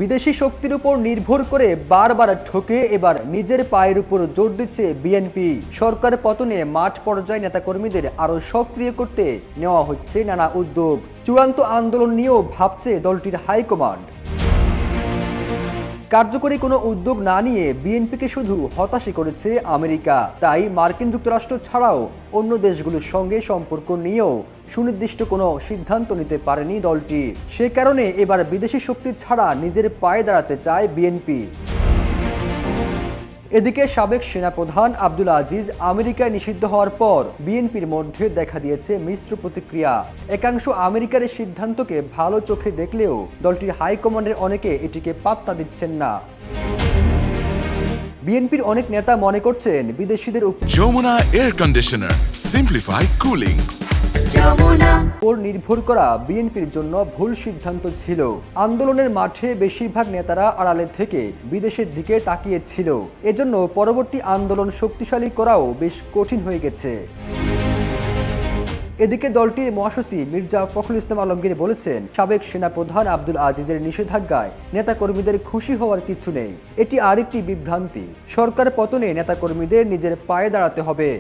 বিদেশি শক্তির উপর নির্ভর করে বারবার ঠকে এবার নিজের পায়ের উপর জোর দিচ্ছে বিএনপি। সরকার পতনে মাঠ পর্যায়ে নেতাকর্মীদের আরও সক্রিয় করতে নেওয়া হচ্ছে নানা উদ্যোগ। চূড়ান্ত আন্দোলন নিয়েও ভাবছে দলটির হাইকমান্ড। কার্যকরী কোনো উদ্যোগ না নিয়ে বিএনপিকে শুধু হতাশই করেছে আমেরিকা। তাই মার্কিন যুক্তরাষ্ট্র ছাড়াও অন্য দেশগুলোর সঙ্গে সম্পর্ক নিয়েও সুনির্দিষ্ট কোনো সিদ্ধান্ত নিতে পারেনি দলটি। সে কারণে এবার বিদেশি শক্তি ছাড়া নিজের পায়ে দাঁড়াতে চায় বিএনপি। এদিকে সাবেক সেনাপ্রধান আব্দুল আজিজ আমেরিকায় নিষিদ্ধ হওয়ার পর বিএনপির মধ্যে দেখা দিয়েছে মিশ্র প্রতিক্রিয়া। একাংশ আমেরিকার এই সিদ্ধান্তকে ভালো চোখে দেখলেও দলটির হাইকমান্ডের অনেকে এটিকে পাত্তা দিচ্ছেন না। বিএনপির অনেক নেতা মনে করছেন বিদেশিদের Jamuna air conditioner simplify cooling উপর নির্ভর করা বিএনপির জন্য ভুল সিদ্ধান্ত ছিল। আন্দোলনের মাঠে বেশিরভাগ নেতারা আড়ালে থেকে বিদেশের দিকে তাকিয়েছিল। এজন্য পরবর্তী আন্দোলন শক্তিশালী করাও বেশ কঠিন হয়ে গেছে। এদিকে দলটির মহাসচিব মির্জা ফখরুল ইসলাম আলমগীর বলেছেন, সাবেক সেনাপ্রধান আব্দুল আজিজের নিষেধাজ্ঞায় নেতাকর্মীদের খুশি হওয়ার কিছু নেই। এটি আরেকটি বিভ্রান্তি। সরকার পতনে নেতাকর্মীদের নিজের পায়ে দাঁড়াতে হবে।